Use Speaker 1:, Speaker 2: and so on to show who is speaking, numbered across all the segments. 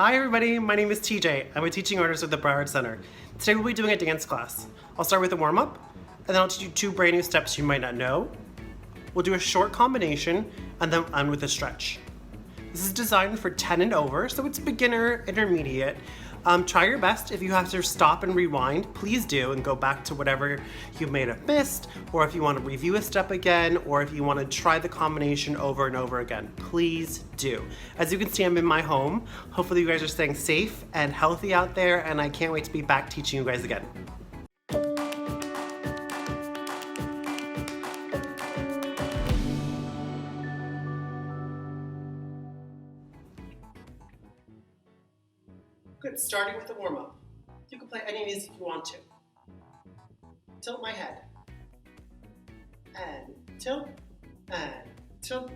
Speaker 1: Hi everybody, my name is TJ. I'm a teaching artist at the Broward Center. Today we'll be doing a dance class. I'll start with a warm-up, and then I'll teach you 2 brand new steps you might not know. We'll do a short combination, and then end with a stretch. This is designed for 10 and over, so it's beginner, intermediate. Try your best. If you have to stop and rewind, please do, and go back to whatever you may have missed, or if you want to review a step again, or if you want to try the combination over and over again, please do. As you can see, I'm in my home. Hopefully you guys are staying safe and healthy out there, and I can't wait to be back teaching you guys again. Good, starting with the warm-up. You can play any music you want to. Tilt my head. And tilt, and tilt,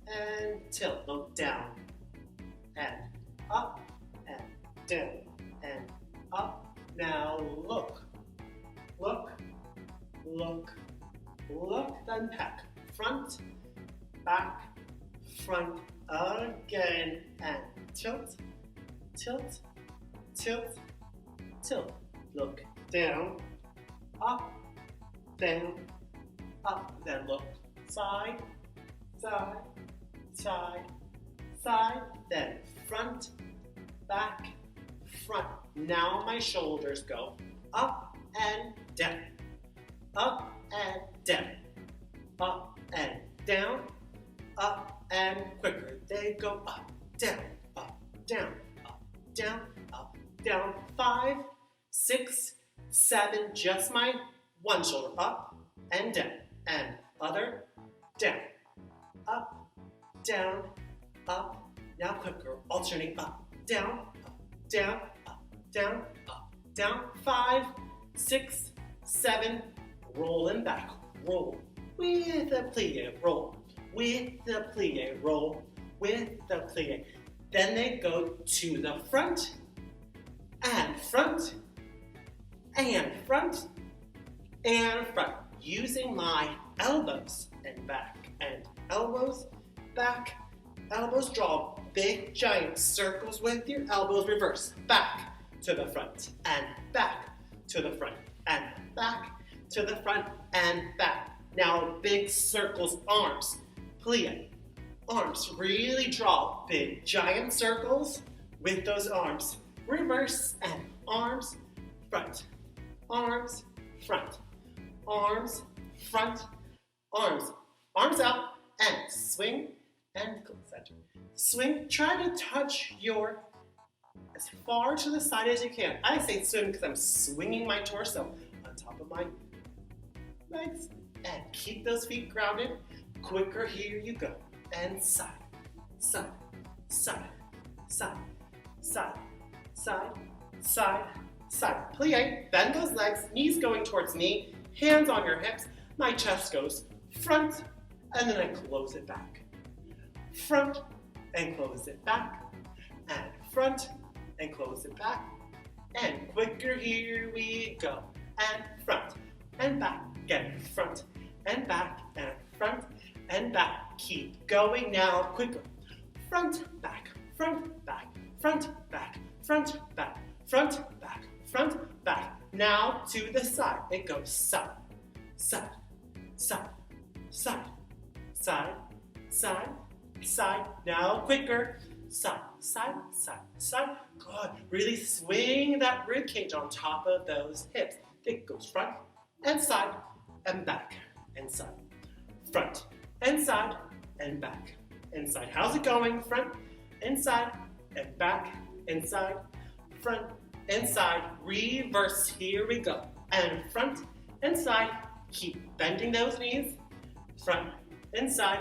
Speaker 1: and tilt. Look down, and up, and down, and up. Now look, look, look, look, then peck. Front, back, front, again, and tilt, tilt, tilt, tilt. Look down, up, down, up. Then look side, side, side, side. Then front, back, front. Now my shoulders go up and down, up and down, up and down, up and quicker. They go up, down, up, down, up, down, up, down. 5, 6, 7, just my one shoulder up and down, and other, down, up, down, up. Now quicker, alternate up, down, down, up, down, up, down. 5, 6, 7, roll and back, roll, with a plie, roll, with the plie, roll, with the plie. Then they go to the front, and front, and front, and front, using my elbows and back, and elbows, back, elbows. Draw big giant circles with your elbows. Reverse, back to the front, and back to the front, and back to the front, and back. Now big circles, arms, plie, arms. Really draw big giant circles with those arms. Reverse, and arms, front, arms, front, arms, front, arms, arms out, and swing, and center. Swing, try to touch your, as far to the side as you can. I say swing because I'm swinging my torso on top of my legs, and keep those feet grounded. Quicker, here you go, and side, side, side, side, side, side, side, side. Plie, bend those legs, knees going towards me, hands on your hips. My chest goes front, and then I close it back. Front, and close it back, and front, and close it back. And quicker, here we go. And front, and back, again, front, and back, and front, and back. Keep going now, quicker. Front, back, front, back, front, back, front, back, front, back, front, back. Now to the side. It goes side, side, side, side, side, side, side. Now quicker. Side, side, side, side. Good. Really swing that rib cage on top of those hips. It goes front and side and back and side. Front and side and back and side. How's it going? Front and side and back and side. Front and side. Reverse. Here we go. And front and side. Keep bending those knees. Front and side.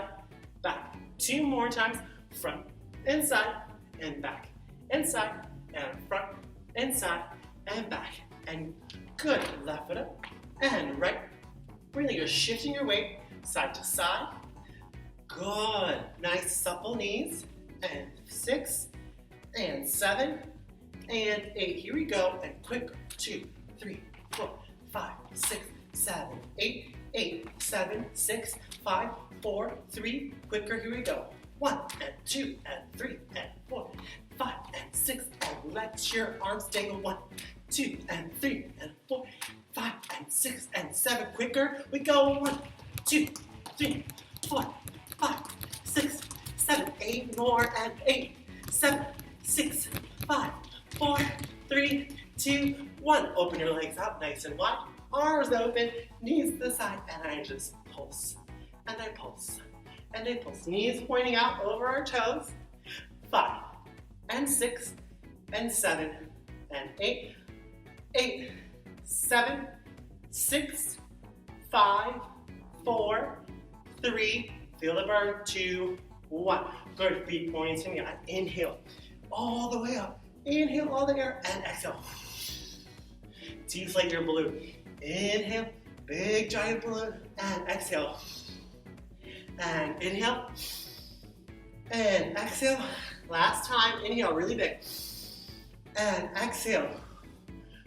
Speaker 1: Back. 2 more times. Front and side and back and side and front and side and back. And good. Left foot up and right. Really, you're shifting your weight side to side. Good. Nice supple knees. And 6 and 7 and 8. Here we go. And quicker. 2, 3, 4, 5, 6, 7, 8. 8, 7, 6, 5, 4, 3. Quicker. Here we go. 1 and 2 and 3 and 4, 5 and 6, and let your arms dangle. 1, 2, and 3, and 4, 5, and 6, and 7. Quicker, we go. 1, 2, 3, 4, 5, 6, 7, 8 more, and 8, 7, 6, 5, 4, 3, 2, 1. Open your legs out nice and wide. Arms open, knees to the side, and I just pulse. And I pulse. And I pulse. Knees pointing out over our toes. 5, and 6, and 7, and 8, 8, 7, 6, 5, 4, 3, feel the burn, 2, 1. Good, feet pointing to me. I inhale all the way up. Inhale all the air and exhale. Deflate your balloon. Inhale, big giant balloon, and exhale. And inhale, and exhale. Last time, inhale really big, and exhale.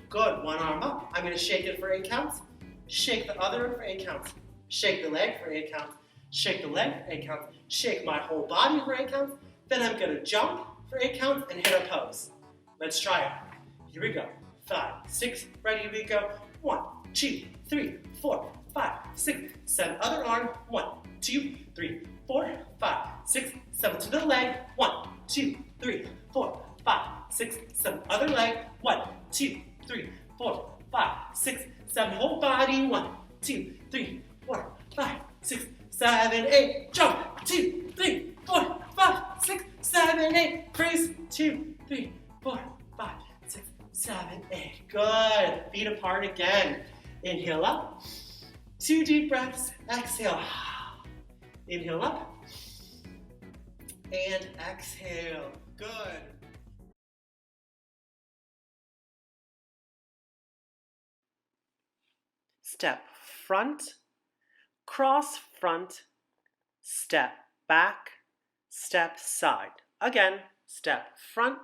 Speaker 1: Good, one arm up. I'm gonna shake it for 8 counts. Shake the other for 8 counts. Shake the leg for 8 counts. Shake the leg for 8 counts. Shake my whole body for 8 counts. Then I'm gonna jump for 8 counts and hit a pose. Let's try it. Here we go. 5, 6, ready, we go. 1, 2, 3, 4, 5, 6, 7. Other arm. 1, 2, 3, 4, 5, 6, 7. To the leg. 1, 2, 3, 4, 5, 6, 7. Other leg. 1, 2, 3, 4, 5, 6, 7. Whole body. 1, 2, 3, 4, 5, 6, 7, 8. Jump. 2, 3, 4, 5, 6, 7, 8. Freeze. 2, 3, 4, 5, 6, 7, 8. Good. Feet apart again. Inhale up. 2 deep breaths. Exhale. Inhale up. And exhale. Good. Step front, cross front, step back, step side. Again, step front,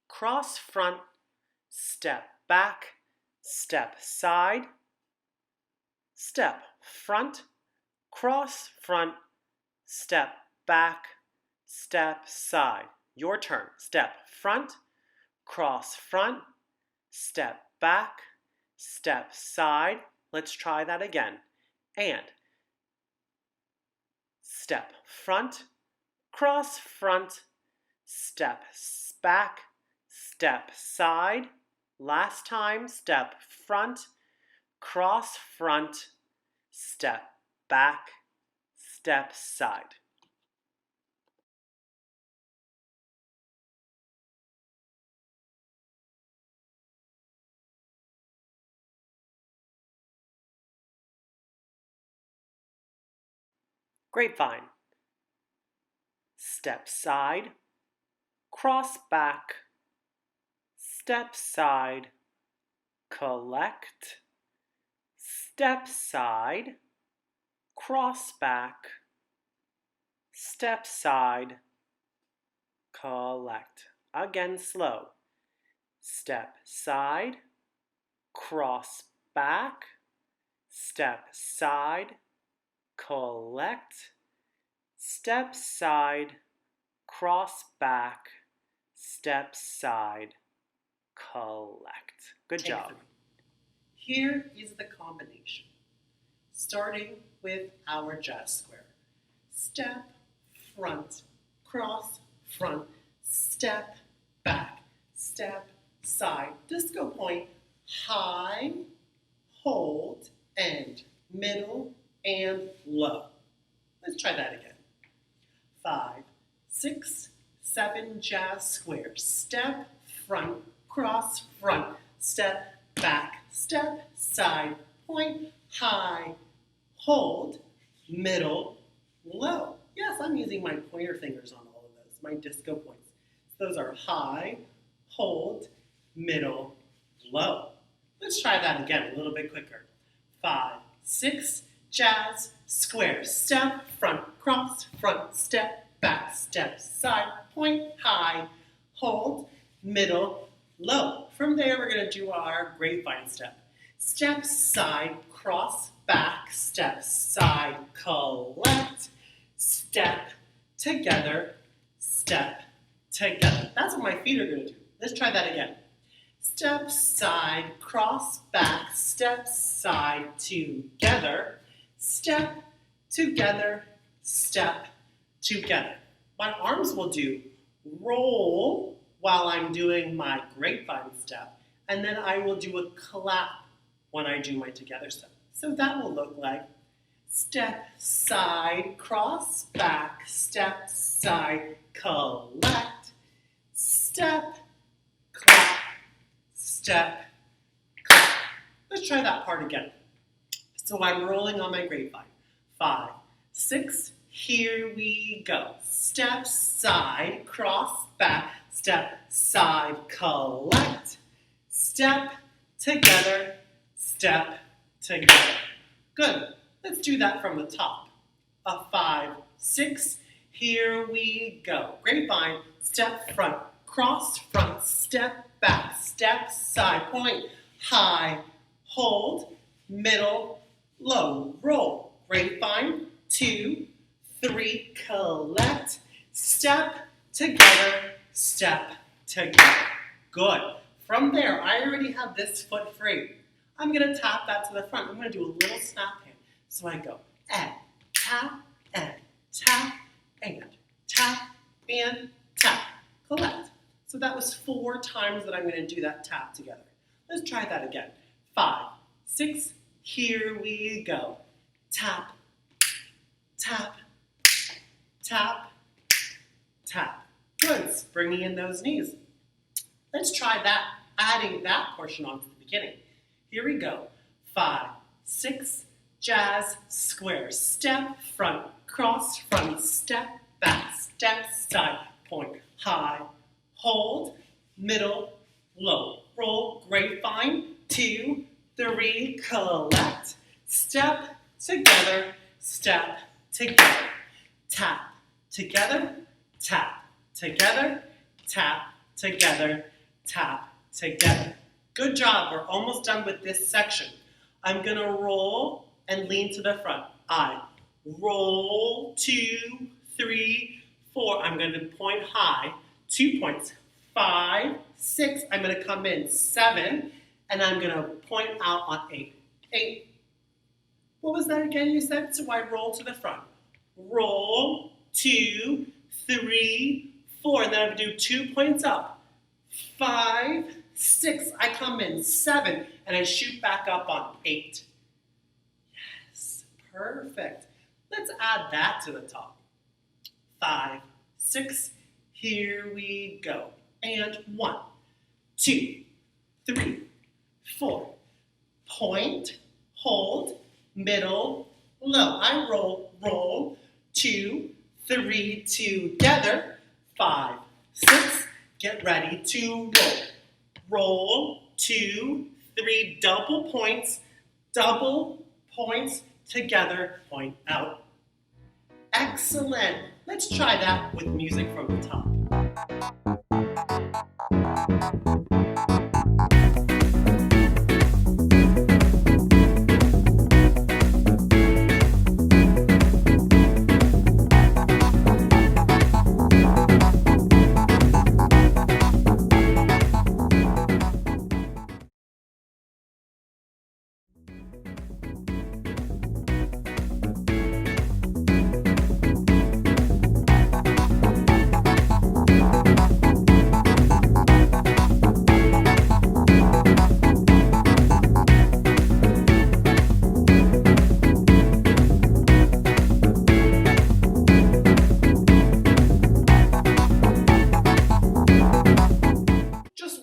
Speaker 1: cross front, step back, step side, step front, cross front, step back, step side. Your turn. Step front, cross front, step back, step side. Let's try that again. And step front, cross front, step back, step side. Last time, step front, cross front, step back, step side. Grapevine. Step side, cross back, step side, collect, step side, cross back, step side, collect. Again, slow. Step side, cross back, step side, collect, step side, cross back, step side, collect. Good job. Here is the combination, starting with our jazz square. Step, front, cross, front, step, back, step, side, disco point, high, hold, and middle, and low. Let's try that again. 5, 6, 7 jazz squares. Step, front, cross, front, step, back, step, side, point, high, hold, middle, low. Yes, I'm using my pointer fingers on all of those, my disco points. So those are high, hold, middle, low. Let's try that again a little bit quicker. 5, 6, jazz squares. Step, front, cross, front, step, back, step, side, point, high, hold, middle, low. From there, we're going to do our grapevine step. Step, side, cross, back, step, side, collect, step, together, step, together. That's what my feet are going to do. Let's try that again. Step, side, cross, back, step, side, together, step, together, step, together. My arms will do roll while I'm doing my grapevine step, and then I will do a clap when I do my together step. So that will look like step, side, cross, back, step, side, collect, step, clap, step, clap. Let's try that part again. So I'm rolling on my grapevine. 5, 6, here we go. Step, side, cross, back, step, side, collect, step, together, step, together. Good. Let's do that from the top. 5, 6, here we go. Grapevine, step front, cross front, step back, step side, point, high, hold, middle, low, roll. Grapevine, 2, 3, collect, step, together, step, together. Good. From there, I already have this foot free. I'm going to tap that to the front. I'm going to do a little snap hand. So I go and tap, and tap, and tap, and tap. Collect. So that was 4 times that I'm going to do that tap together. Let's try that again. 5, 6, here we go. Tap, tap, tap, tap. Good. Bringing in those knees. Let's try that, adding that portion on to the beginning. Here we go. 5, 6, jazz, square, step, front, cross, front, step, back, step, side, point, high, hold, middle, low, roll, grapevine, 2, 3, collect, step, together, tap, together, tap, together, tap, together, tap, together. Good job. We're almost done with this section. I'm going to roll and lean to the front. I roll, 2, 3, 4. I'm going to point high, 2 points. 5, 6. I'm going to come in 7, and I'm going to point out on 8. 8. What was that again you said? So I roll to the front. Roll, 2, 3, 4. And then I'm going to do 2 points up. 5, 6. I come in 7, and I shoot back up on 8. Yes, perfect. Let's add that to the top. 5, 6. Here we go. And 1, 2, 3, 4. Point, hold, middle, low. I roll, 2, 3, together. 5, 6. Get ready to roll. Roll, 2, 3, double points, together, point out. Excellent. Let's try that with music from the top.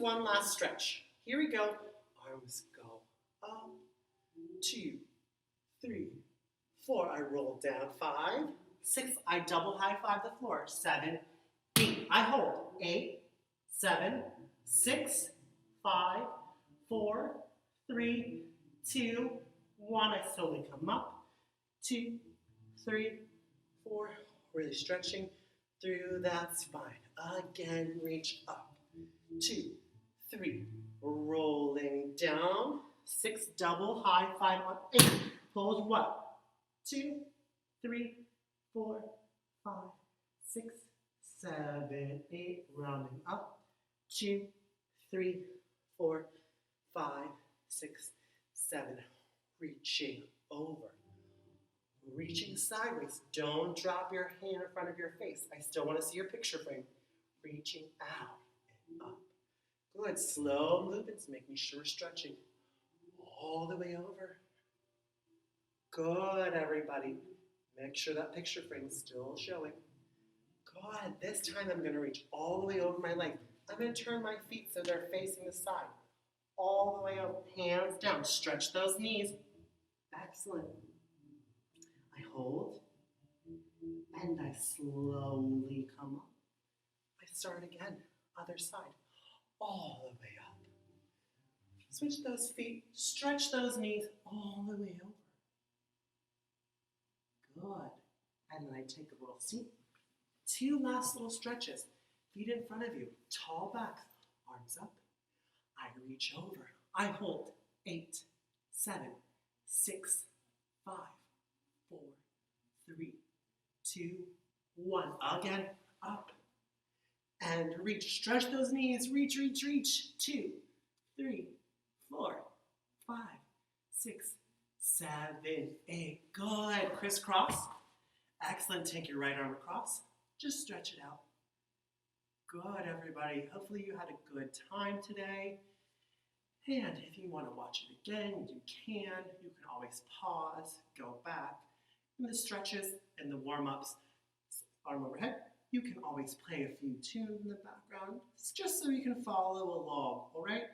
Speaker 1: One last stretch. Here we go. Arms go up. 2, 3, 4. I roll down. 5, 6. I double high five the floor. 7, 8. I hold. 8, 7, 6, 5, 4, 3, 2, 1. I slowly come up. 2, 3, 4. Really stretching through that spine. Again, reach up. 2, 3, rolling down. 6, double high five on 8. Pulls 1, 2, 3, 4, 5, 6, 7, 8, rounding up. 2, 3, 4, 5, 6, 7. Reaching over. Reaching sideways. Don't drop your hand in front of your face. I still want to see your picture frame. Reaching out and up. Good. Slow movements, making sure we're stretching all the way over. Good, everybody. Make sure that picture frame is still showing. Good. This time I'm going to reach all the way over my leg. I'm going to turn my feet so they're facing the side. All the way up. Hands down. Stretch those knees. Excellent. I hold. And I slowly come up. I start again. Other side. All the way up. Switch those feet. Stretch those knees all the way over. Good. And then I take a little seat. 2 last little stretches. Feet in front of you. Tall back. Arms up. I reach over. I hold. 8, 7, 6, 5, 4, 3, 2, 1. Again. Up. And reach. Stretch those knees. Reach, reach, reach. 2, 3, 4, 5, 6, 7, 8. Good. Crisscross. Excellent. Take your right arm across. Just stretch it out. Good, everybody. Hopefully you had a good time today. And if you want to watch it again, you can. You can always pause, go back. In the stretches and the warm-ups, arm overhead, you can always play a few tunes in the background, just so you can follow along, all right?